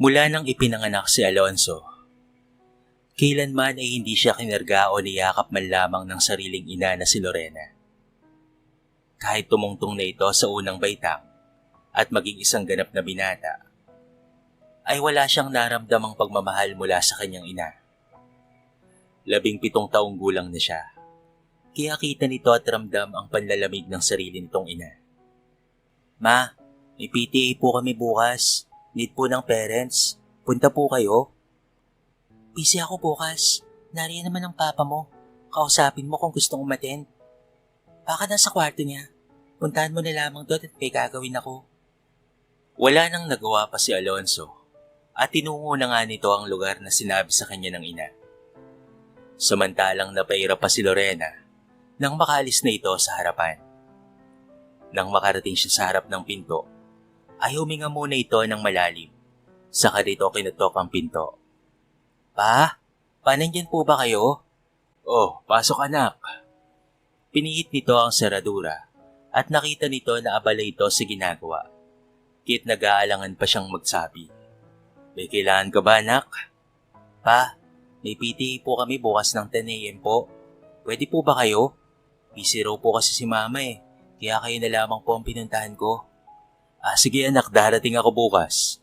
Mula nang ipinanganak si Alonso, kailanman ay hindi siya kinarga o niyakap man lamang ng sariling ina na si Lorena. Kahit tumungtong na ito sa unang baitang at maging isang ganap na binata, ay wala siyang naramdamang pagmamahal mula sa kanyang ina. 17 taong gulang na siya, kaya kita nito at ramdam ang panlalamig ng sarili nitong ina. Ma, may PTA po kami bukas. Need po ng parents. Punta po kayo. Busy ako bukas. Nariyan naman ang papa mo. Kausapin mo kung gustong umattend. Baka nasa kwarto niya. Puntahan mo na lamang doon at may gagawin ako. Wala nang nagawa pa si Alonso at tinungo na nga nito ang lugar na sinabi sa kanya ng ina. Samantalang napairap pa si Lorena nang makaalis na ito sa harapan. Nang makarating siya sa harap ng pinto, ay huminga muna ito ng malalim. Saka dito kinutok ang pinto. Pa, nandyan po ba kayo? Oh, pasok anak. Pinihit nito ang seradura at nakita nito na abala ito sa ginagawa. Kit nag-aalangan pa siyang magsabi. May kailangan ka ba anak? Pa, may PTA po kami bukas ng 10 a.m. po. Pwede po ba kayo? Busy raw po kasi si mama kaya kayo na lamang po ang pinuntahan ko. Sige anak, darating ako bukas.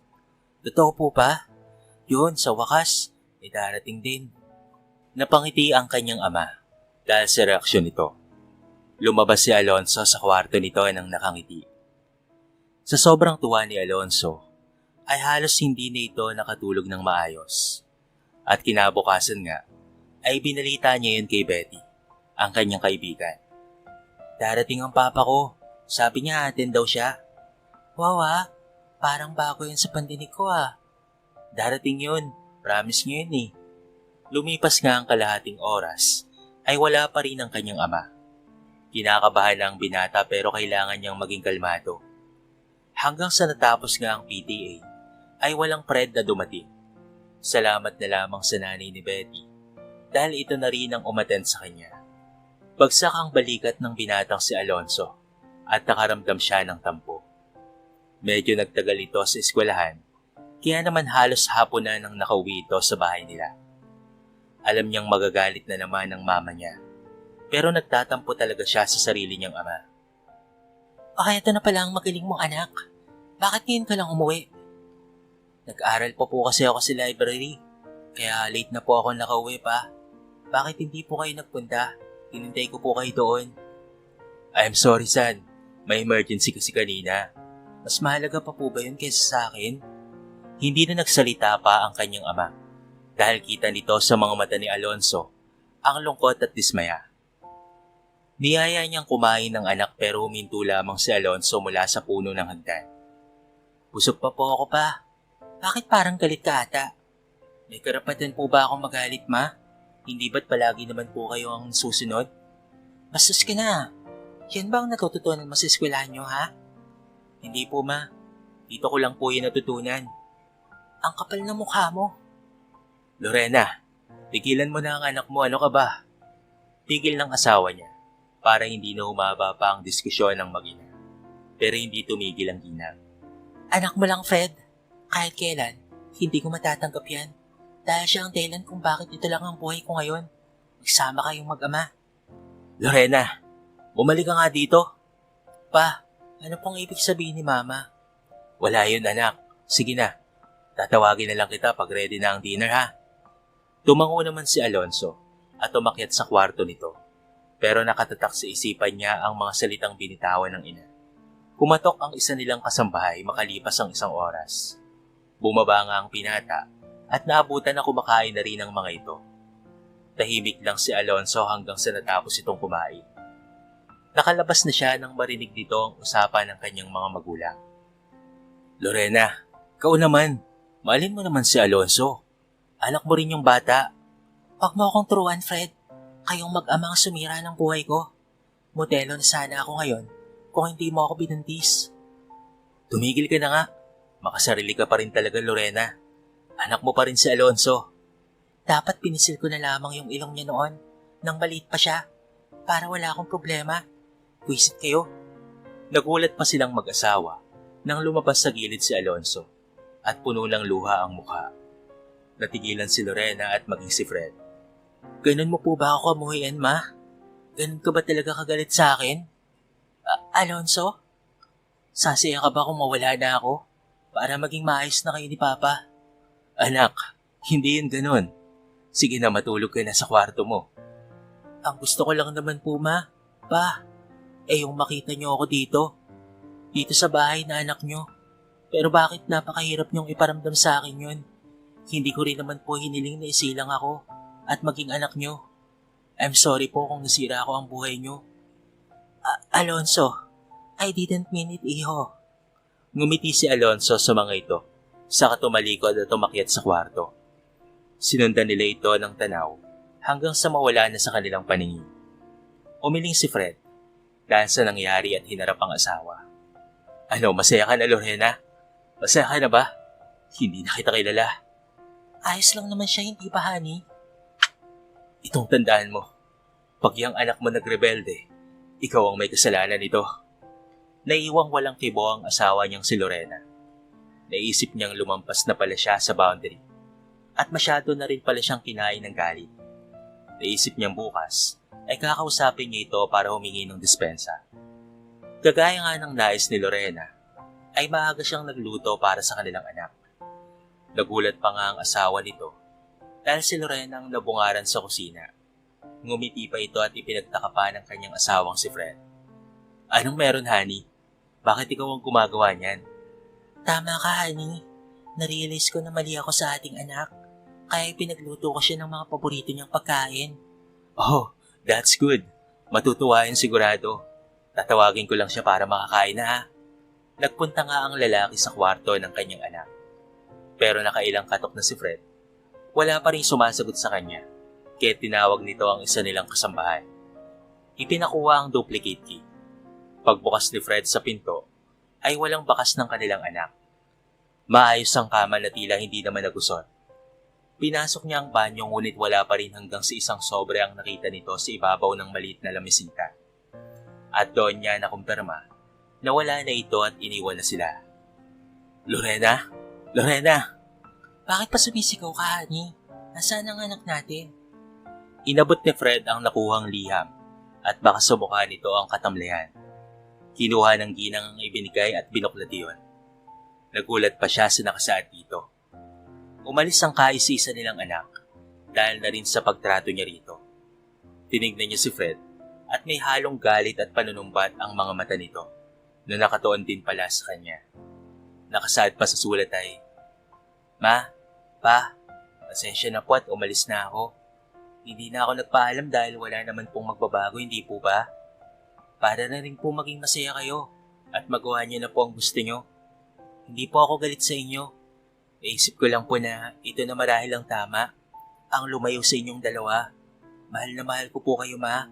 Totoo po pa? Yun, sa wakas, may darating din. Napangiti ang kanyang ama dahil sa reaksyon nito. Lumabas si Alonso sa kwarto nito nang nakangiti. Sa sobrang tuwa ni Alonso, ay halos hindi na ito nakatulog ng maayos. At kinabukasan nga, ay binalita niya yun kay Betty, ang kanyang kaibigan. Darating ang papa ko, sabi niya atin daw siya. Wow parang bago yun sa pandinig ko Darating yun, promise niyo yun Lumipas nga ang kalahating oras, ay wala pa rin ang kanyang ama. Kinakabahan ang binata pero kailangan niyang maging kalmado. Hanggang sa natapos nga ang PTA, ay walang Fred na dumating. Salamat na lamang sa nanay ni Betty, dahil ito na rin ang umattend sa kanya. Bagsak ang balikat ng binatang si Alonso, at nakaramdam siya ng tampo. Medyo nagtagal ito sa eskwelahan, kaya naman halos hapon na nang nakauwi ito sa bahay nila. Alam niyang magagalit na naman ang mama niya, pero nagtatampo talaga siya sa sarili niyang ama. Ito na pala ang magaling mong anak. Bakit ngayon ka lang umuwi? Nag-aral pa po kasi ako sa library, kaya late na po ako nakauwi pa. Bakit hindi po kayo nagpunta? Hinintay ko po kayo doon. I'm sorry son, may emergency kasi kanina. Mas mahalaga pa po ba yun kaysa sa akin? Hindi na nagsalita pa ang kanyang ama dahil kita nito sa mga mata ni Alonso ang lungkot at dismaya. Niyaya niyang kumain ng anak pero huminto lamang si Alonso mula sa puno ng hagdan. Busog pa po ako pa. Bakit parang galit ka ata? May karapatan po ba akong magalit ma? Hindi ba't palagi naman po kayo ang susunod? Bastos ka na. Yan ba ang natututunan mo sa eskwelahan niyo Hindi po ma. Dito ko lang po yung natutunan. Ang kapal na mukha mo. Lorena, tigilan mo na ang anak mo, ano ka ba? Tigil ng asawa niya para hindi na humaba pa ang diskusyon ng mag-ina. Pero hindi tumigil ang ginang. Anak mo lang Fred. Kahit kailan, hindi ko matatanggap yan. Dahil siya ang dahilan kung bakit ito lang ang buhay ko ngayon. Magsama kayong mag-ama. Lorena, bumalik ka nga dito. Pa, ano pong ibig sabihin ni mama? Wala yun anak. Sige na. Tatawagin na lang kita pag ready na ang dinner Tumango naman si Alonso at umakyat sa kwarto nito. Pero nakatatak sa isipan niya ang mga salitang binitawan ng ina. Kumatok ang isa nilang kasambahay makalipas ang 1 oras. Bumaba nga ang pinata at naabutan na kumakain na rin ang mga ito. Tahimik lang si Alonso hanggang sa natapos itong kumain. Nakalabas na siya nang marinig dito ang usapan ng kanyang mga magulang. Lorena, ikaw naman. Mahalin mo naman si Alonso. Anak mo rin yung bata. Huwag mo akong turuan, Fred. Kayong mag-ama ang sumira ng buhay ko. Modelo na sana ako ngayon kung hindi mo ako binuntis. Tumigil ka na nga. Makasarili ka pa rin talaga, Lorena. Anak mo pa rin si Alonso. Dapat pinisil ko na lamang yung ilong niya noon nang maliit pa siya para wala akong problema. Buisit kayo. Nagulat pa silang mag-asawa nang lumabas sa gilid si Alonso at puno ng luha ang mukha. Natigilan si Lorena at maging si Fred. Ganun mo po ba ako kamuhian, ma? Ganun ka ba talaga kagalit sa akin? Alonso? Sasaya ka ba kung mawala na ako? Para maging maayos na kayo ni Papa? Anak, hindi yun ganun. Sige na, matulog ka na sa kwarto mo. Ang gusto ko lang naman po, ma. Pa, yung makita niyo ako dito. Dito sa bahay na anak niyo. Pero bakit napakahirap niyong iparamdam sa akin yun? Hindi ko rin naman po hiniling na isilang ako at maging anak niyo. I'm sorry po kung nasira ko ang buhay niyo. Alonso, I didn't mean it, iho. Ngumiti si Alonso sa mga ito, saka tumalikod at umakyat sa kwarto. Sinundan nila ito ng tanaw hanggang sa mawala na sa kanilang paningin. Umiling si Fred dahil sa nangyari at hinarap ang asawa. Ano, masaya ka na, Lorena? Masaya ka na ba? Hindi na kita kilala. Ayos lang naman siya, hindi ba, honey? Itong tandaan mo, pag yung anak mo nagrebelde, ikaw ang may kasalanan nito. Naiwang walang kibo ang asawa niyang si Lorena. Naisip niyang lumampas na pala siya sa boundary at masyado na rin pala siyang kinain ng galit. Naisip niyang bukas ay kakausapin niya ito para humingi ng dispensa. Kagaya nga ng nais ni Lorena, ay maaga siyang nagluto para sa kanilang anak. Nagulat pa nga ang asawa nito dahil si Lorena ang nabungaran sa kusina. Ngumiti pa ito at ipinagtaka pa ng kanyang asawang si Fred. Anong meron, honey? Bakit ikaw ang gumagawa niyan? Tama ka, honey. Narealize ko na mali ako sa ating anak. Kaya pinagluto ko siya ng mga paborito niyang pagkain. Oh, that's good. Matutuwa yun sigurado. Tatawagin ko lang siya para makakain na, ha? Nagpunta nga ang lalaki sa kwarto ng kanyang anak. Pero nakailang katok na si Fred. Wala pa rin sumasagot sa kanya, kaya tinawag nito ang isa nilang kasambahay. Ipinakuha ang duplicate key. Pagbukas ni Fred sa pinto, ay walang bakas ng kanilang anak. Maayos ang kama na tila hindi naman nagusot. Pinasok niya ang banyo ngunit wala pa rin hanggang sa isang sobre ang nakita nito sa ibabaw ng maliit na lamisita. At doon niya nakumpirma na wala na ito at iniwan na sila. Lorena? Lorena! Bakit pa sumisigaw ka, honey? Nasaan ang anak natin? Inabot ni Fred ang nakuhang liham at baka sa mukha nito ang katamlihan. Kinuha ng ginang ang ibinigay at binuklat iyon. Nagulat pa siya sa nakasaad dito. Umalis ang kaisa-isa nilang anak dahil na rin sa pagtrato niya rito. Tinignan niya si Fred at may halong galit at panunumbat ang mga mata nito na nakatuon din pala sa kanya. Nakasaad pa sa sulat ay, Ma, Pa, pasensya na po at umalis na ako. Hindi na ako nagpaalam dahil wala naman pong magbabago, hindi po ba? Para na rin po maging masaya kayo at magawa niyo na po ang gusto niyo. Hindi po ako galit sa inyo. Naisip ko lang po na ito na marahil ang tama, ang lumayo sa inyong dalawa. Mahal na mahal ko po kayo, Ma.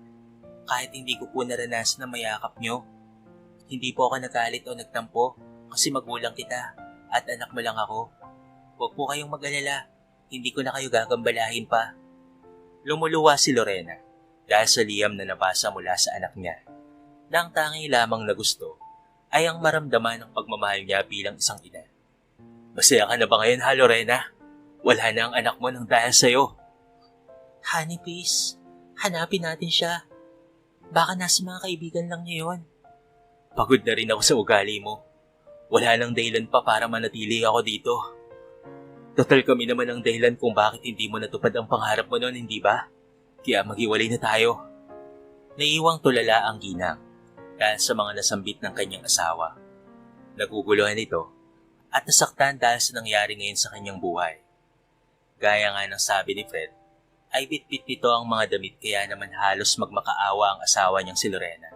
Kahit hindi ko po naranasan na mayakap niyo. Hindi po ako nagalit o nagtampo kasi magulang kita at anak mo lang ako. Huwag po kayong mag-alala, hindi ko na kayo gagambalahin pa. Lumuluwa si Lorena dahil sa liham na nabasa mula sa anak niya. Na ang tangi lamang na gusto ay ang maramdaman ng pagmamahal niya bilang isang ina. Masaya ka na ba ngayon, ha, Lorena? Wala na ang anak mo nang dahil sa'yo. Honey, please, hanapin natin siya. Baka nasa mga kaibigan lang niya yun. Pagod na rin ako sa ugali mo. Wala nang dahilan pa para manatili ako dito. Total kami naman ang dahilan kung bakit hindi mo natupad ang pangarap mo noon, hindi ba? Kaya maghiwalay na tayo. Naiiwang tulala ang ginang dahil sa mga nasambit ng kanyang asawa. Naguguluhan ito at nasaktan dahil sa nangyari ngayon sa kanyang buhay. Gaya nga ng sabi ni Fred, ay bitbit nito ang mga damit kaya naman halos magmakaawa ang asawa niyang si Lorena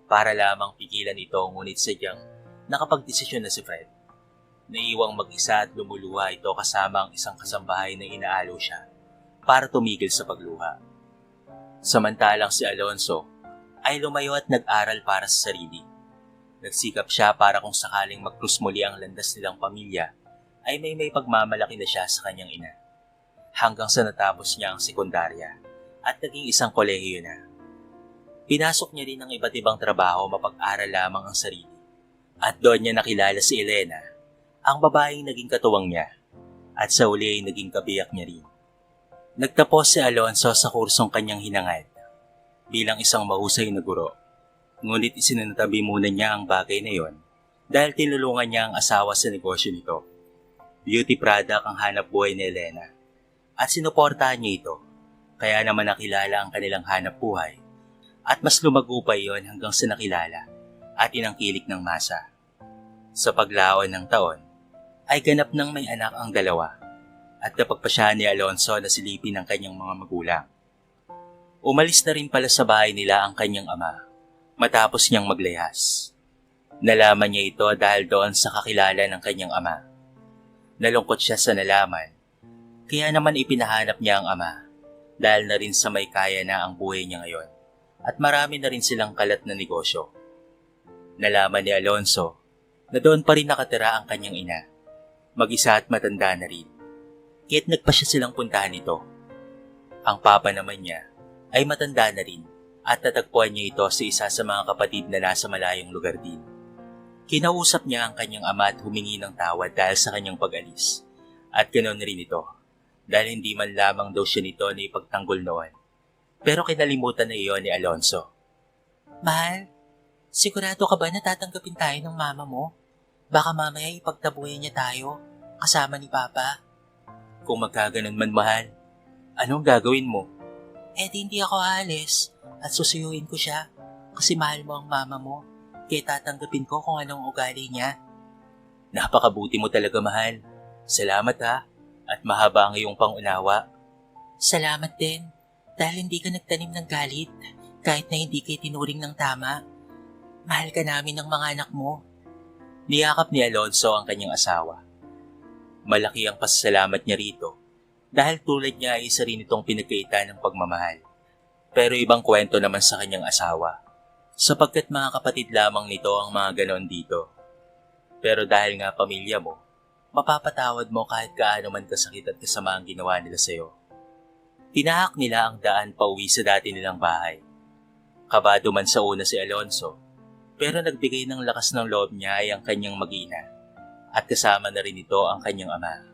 para lamang pigilan ito ngunit sadyang nakapagdesisyon na si Fred. Naiiwang mag-isa at lumuluha ito kasama ang isang kasambahay na inaalo siya para tumigil sa pagluha. Samantalang si Alonso ay lumayo at nag-aral para sa sarili. Nagsikap siya para kung sakaling mag-krus muli ang landas nilang pamilya ay may pagmamalaki na siya sa kanyang ina. Hanggang sa natapos niya ang sekundarya at naging isang kolehiyo na. Pinasok niya rin ng iba't ibang trabaho mapag-aral lamang ang sarili. At doon niya nakilala si Elena, ang babaeng naging katuwang niya at sa uli ay naging kabiyak niya rin. Nagtapos si Alonso sa kursong kanyang hinangad bilang isang mahusay na guro. Ngunit isinanatabi muna niya ang bagay na yon dahil tinulungan niya ang asawa sa negosyo nito. Beauty product ang hanap buhay ni Elena at sinuportahan niya ito. Kaya naman nakilala ang kanilang hanap buhay at mas lumago pa iyon hanggang sa nakilala at inangkilik ng masa. Sa paglaon ng taon, ay ganap nang may anak ang dalawa at napagpasyahan ni Alonso na silipin ang kanyang mga magulang. Umalis na rin pala sa bahay nila ang kanyang ama matapos niyang maglayas. Nalaman niya ito dahil doon sa kakilala ng kanyang ama. Nalungkot siya sa nalaman, kaya naman ipinahanap niya ang ama dahil na rin sa may kaya na ang buhay niya ngayon at marami na rin silang kalat na negosyo. Nalaman ni Alonso na doon pa rin nakatira ang kanyang ina, mag-isa at matanda na rin. Kaya't nagpa siya silang puntahan ito. Ang papa naman niya ay matanda na rin at natagpuan niya ito sa isa sa mga kapatid na nasa malayong lugar din. Kinausap niya ang kanyang ama at humingi ng tawad dahil sa kanyang pag-alis. At ganoon rin ito dahil hindi man lamang daw siya nito na ipagtanggol noon. Pero kinalimutan na iyon ni Alonso. Mahal, sigurado ka ba na tatanggapin tayo ng mama mo? Baka mamaya ipagtabuhin niya tayo kasama ni Papa. Kung magkaganon man, mahal, anong gagawin mo? Di hindi ako aalis at susuyuin ko siya kasi mahal mo ang mama mo. Kaya tatanggapin ko kung anong ugali niya. Napakabuti mo talaga, mahal. Salamat ha, at mahaba ang iyong pangunawa. Salamat din, dahil hindi ka nagtanim ng galit kahit na hindi kayo tinuring ng tama. Mahal ka namin ng mga anak mo. Niyakap ni Alonso ang kanyang asawa. Malaki ang pasasalamat niya rito dahil tulad niya ay isa rin itong pinagkaitan ng pagmamahal. Pero ibang kwento naman sa kanyang asawa sapagkat mga kapatid lamang nito ang mga ganon dito. Pero dahil nga pamilya mo, mapapatawad mo kahit gaano man kasakit at kasama ang ginawa nila sa'yo. Tinahak nila ang daan pauwi sa dati nilang bahay. Kabado man sa una si Alonso, pero nagbigay ng lakas ng loob niya ay ang kanyang mag-ina at kasama na rin ito ang kanyang ama.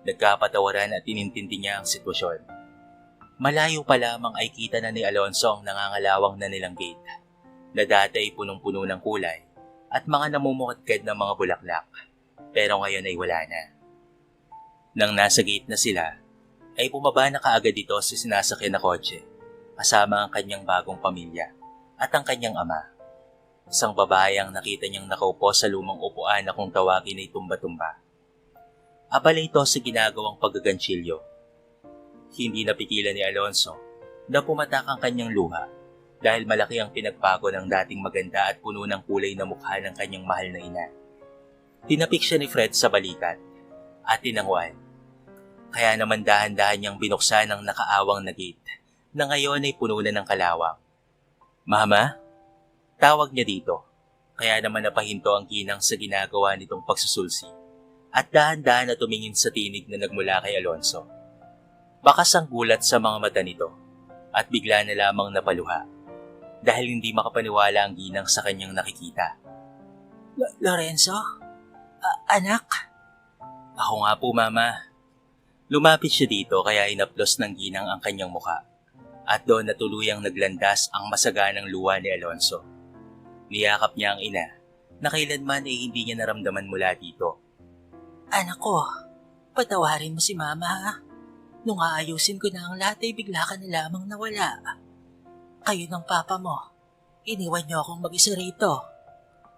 Nagkapatawaran at inintindi niya ang sitwasyon. Malayo pa lamang ay kita na ni Alonso ang nangangalawang na nilang gate na dati ay punong-puno ng kulay at mga namumukadkad ng mga bulaklak, pero ngayon ay wala na. Nang nasa gate na sila, ay bumaba na kaagad ito sa sinasakyan na kotse kasama ang kanyang bagong pamilya at ang kanyang ama. Isang babae ang nakita niyang nakaupo sa lumang upuan na kung tawagin ay tumba-tumba. Abala ito sa ginagawang paggaganchilyo. Hindi napigilan ni Alonso na pumatak ang kanyang luha dahil malaki ang pinagbago ng dating maganda at puno ng kulay na mukha ng kanyang mahal na ina. Tinapik siya ni Fred sa balikat at tinangwan. Kaya naman dahan-dahan niyang binuksan ang nakaawang na gate na ngayon ay puno na ng kalawang. Mama? Tawag niya dito, kaya naman napahinto ang ginang sa ginagawa nitong pagsusulsi at dahan-dahan na tumingin sa tinig na nagmula kay Alonso. Bakas ang gulat sa mga mata nito at bigla na lamang napaluha dahil hindi makapaniwala ang ginang sa kanyang nakikita. Lorenzo? Anak? Ako nga po, Mama. Lumapit siya dito kaya inaplos ng ginang ang kanyang muka at doon natuluyang naglandas ang masaganang luha ni Alonso. Niyakap niya ang ina na kailanman ay hindi niya naramdaman mula dito. Anak ko, patawarin mo si Mama ha. Nung aayusin ko na ang lahat ay bigla ka na lamang nawala. Kayo ng papa mo, iniwan niyo akong mag-isa rito.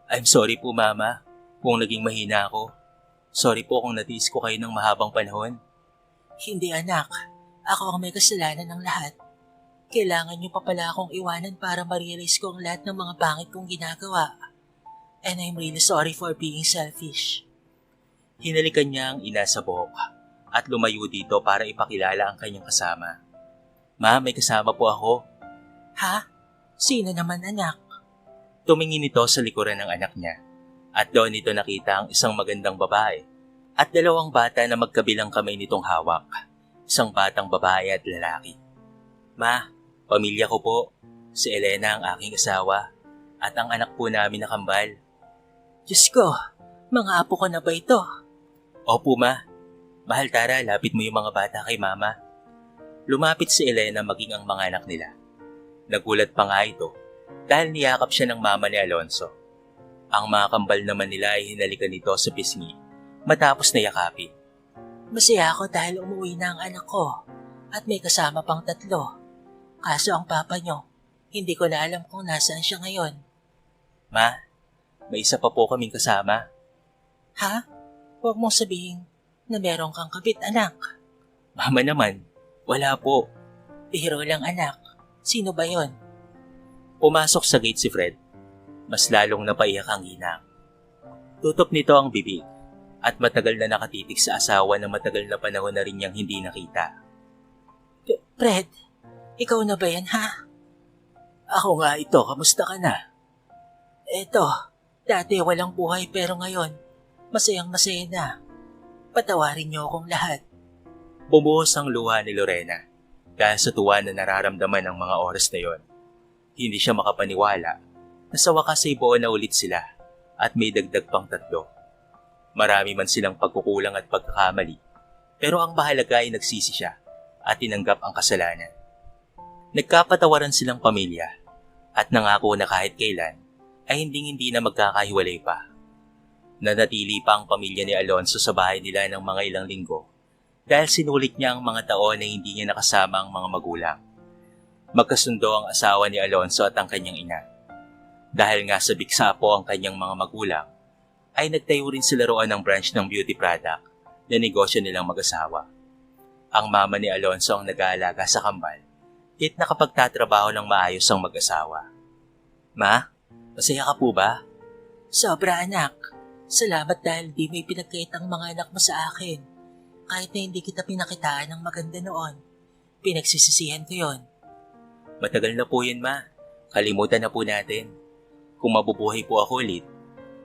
I'm sorry po, Mama, kung naging mahina ako. Sorry po kung natiis ko kayo ng mahabang panahon. Hindi anak, ako ang may kasalanan ng lahat. Kailangan niyo pa pala akong iwanan para ma-realize ko ang lahat ng mga pangit kong ginagawa. And I'm really sorry for being selfish. Hinalikan niya ang ina sa buhok at lumayo dito para ipakilala ang kanyang kasama. Ma, may kasama po ako. Ha? Sino naman anak? Tumingin ito sa likuran ng anak niya at doon ito nakita ang isang magandang babae at dalawang bata na magkabilang kamay nitong hawak. Isang batang babae at lalaki. Ma, pamilya ko po. Si Elena ang aking asawa at ang anak po namin na kambal. Diyos ko, Mga apo ko na ba ito? Opo ma, mahal Tara, lapit mo yung mga bata kay mama. Lumapit si Elena maging ang mga anak nila. Nagulat pa nga ito dahil niyakap siya ng mama ni Alonso. Ang mga kambal naman nila ay hinalikan nito sa pisngi matapos na yakapin. Masaya ako dahil umuwi na ang anak ko at may kasama pang 3. Kaso ang papa nyo, hindi ko na alam kung nasaan siya ngayon. Ma, may isa pa po kaming kasama. Ha? Huwag mong sabihin na meron kang kabit, anak. Mama naman, wala po. Biro lang, anak. Sino ba yon? Pumasok sa gate si Fred. Mas lalong napaiyak ang ginang. Tutok nito ang bibig at matagal na nakatitig sa asawa na matagal na panahon na rin niyang hindi nakita. Fred, ikaw na ba yan, ha? Ako nga ito, kamusta ka na? Eto, dati walang buhay pero ngayon, masayang masaya na. Patawarin niyo akong lahat. Bumuhos ang luha ni Lorena dahil sa tuwa na nararamdaman ng mga oras na yon. Hindi siya makapaniwala na sa wakas ay buo na ulit sila at may dagdag pang 3. Marami man silang pagkukulang at pagkakamali, pero ang mahalaga ay nagsisi siya at tinanggap ang kasalanan. Nagkapatawaran silang pamilya at nangako na kahit kailan ay hindi na magkakahiwalay pa. Nanatili pa ang pamilya ni Alonso sa bahay nila ng mga ilang linggo dahil sinulit niya ang mga taon na hindi niya nakasama ang mga magulang. Magkasundo ang asawa ni Alonso at ang kanyang ina. Dahil nga sa biksa po ang kanyang mga magulang, ay nagtayo rin sila roon ng branch ng beauty product na negosyo nilang mag-asawa. Ang mama ni Alonso ang nag-aalaga sa kambal at nakapagtatrabaho ng maayos ang mag-asawa. Ma, masaya ka po ba? Sobra, anak. Salamat dahil di may pinagkait ang mga anak mo sa akin. Kahit na hindi kita pinakitaan ng maganda noon, pinagsisisihan ko yon. Matagal na po yun, ma. Kalimutan na po natin. Kung mabubuhay po ako ulit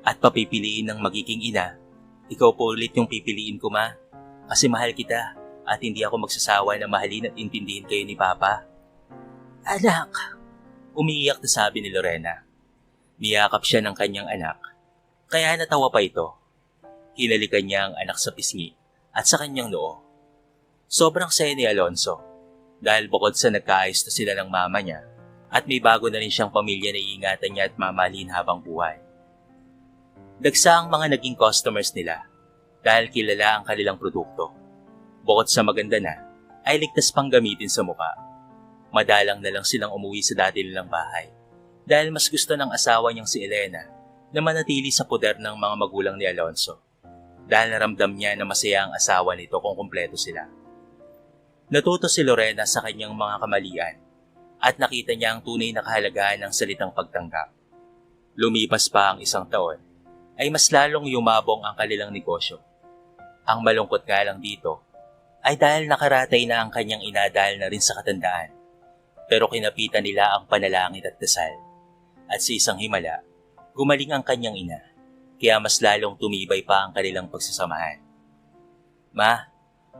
at papipiliin ng magiging ina, ikaw po ulit yung pipiliin ko, ma. Kasi mahal kita at hindi ako magsasawa na mahalin at intindihin kayo ni Papa. Anak! Umiiyak na sabi ni Lorena. Niyakap siya ng kanyang anak, kaya natawa pa ito. Hinalikan niya ang anak sa pisngi at sa kanyang noo. Sobrang saya ni Alonso dahil bukod sa nagkaayos na sila ng mama niya at may bago na rin siyang pamilya na iingatan niya at mamahalin habang buhay. Dagsa ang mga naging customers nila dahil kilala ang kanilang produkto. Bukod sa maganda na, ay ligtas pang gamitin sa mukha. Madalang na lang silang umuwi sa dati nilang bahay dahil mas gusto ng asawa niyang si Elena na manatili sa poder ng mga magulang ni Alonso dahil naramdam niya na masaya ang asawa nito kung kumpleto sila. Natuto si Lorena sa kanyang mga kamalian at nakita niya ang tunay na kahalagahan ng salitang pagtanggap. Lumipas pa ang 1 taon ay mas lalong yumabong ang kanilang negosyo. Ang malungkot nga lang dito ay dahil nakaratay na ang kanyang ina dahil na rin sa katandaan. Pero kinapitan nila ang panalangin at dasal. At sa isang himala, gumaling ang kanyang ina, kaya mas lalong tumibay pa ang kanilang pagsasamahan. Ma,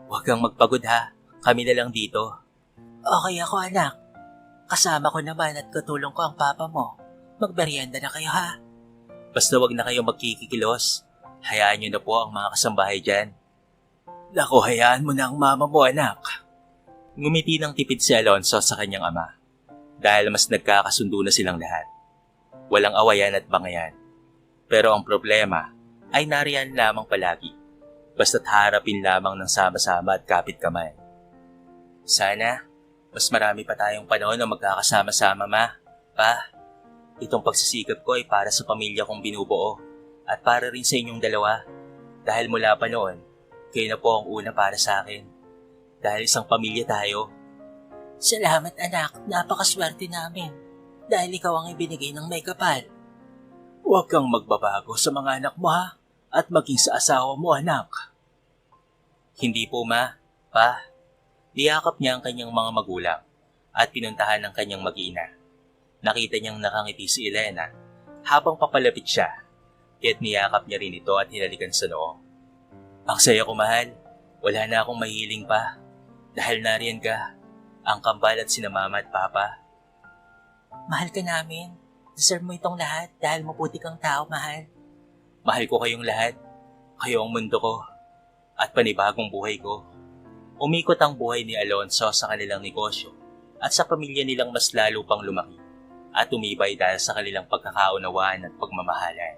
huwag kang magpagod ha, kami na lang dito. Okay ako, anak. Kasama ko naman at katulong ko ang papa mo. Magmerienda na kayo, ha? Basta wag na kayo magkikikilos. Hayaan niyo na po ang mga kasambahay dyan. Naku, hayaan mo na ang mama mo, anak. Ngumiti ng tipid si Alonso sa kanyang ama dahil mas nagkakasundo na silang lahat. Walang awayan at bangayan. Pero ang problema ay nariyan lamang palagi. Basta't harapin lamang ng sama-sama at kapit kamay. Sana, mas marami pa tayong panahon na magkakasama-sama, ma. Pa, itong pagsisikap ko ay para sa pamilya kong binubuo at para rin sa inyong dalawa. Dahil mula pa noon, kayo na po ang una para sa akin. Dahil isang pamilya tayo. Salamat, anak. Napakaswerte namin. Dahil ikaw ang ibinigay ng may kapal. Huwag kang magbabago sa mga anak mo, ha? At maging sa asawa mo, anak. Hindi po, ma. Pa. Niyakap niya ang kanyang mga magulang at pinuntahan ng kanyang mag-ina. Nakita niyang nakangiti si Elena habang papalapit siya, kaya't niyakap niya rin ito at hinalikan sa noo. Ang saya ko, mahal. Wala na akong mahiling pa. Dahil nariyan ka, ang kambal at sina mama at papa. Mahal ka namin. Deserve mo itong lahat dahil mabuti kang tao, mahal. Mahal ko kayong lahat. Kayo ang mundo ko at panibagong buhay ko. Umikot ang buhay ni Alonso sa kanilang negosyo at sa pamilya nilang mas lalo pang lumaki at tumibay dahil sa kanilang pagkakaunawaan at pagmamahalan.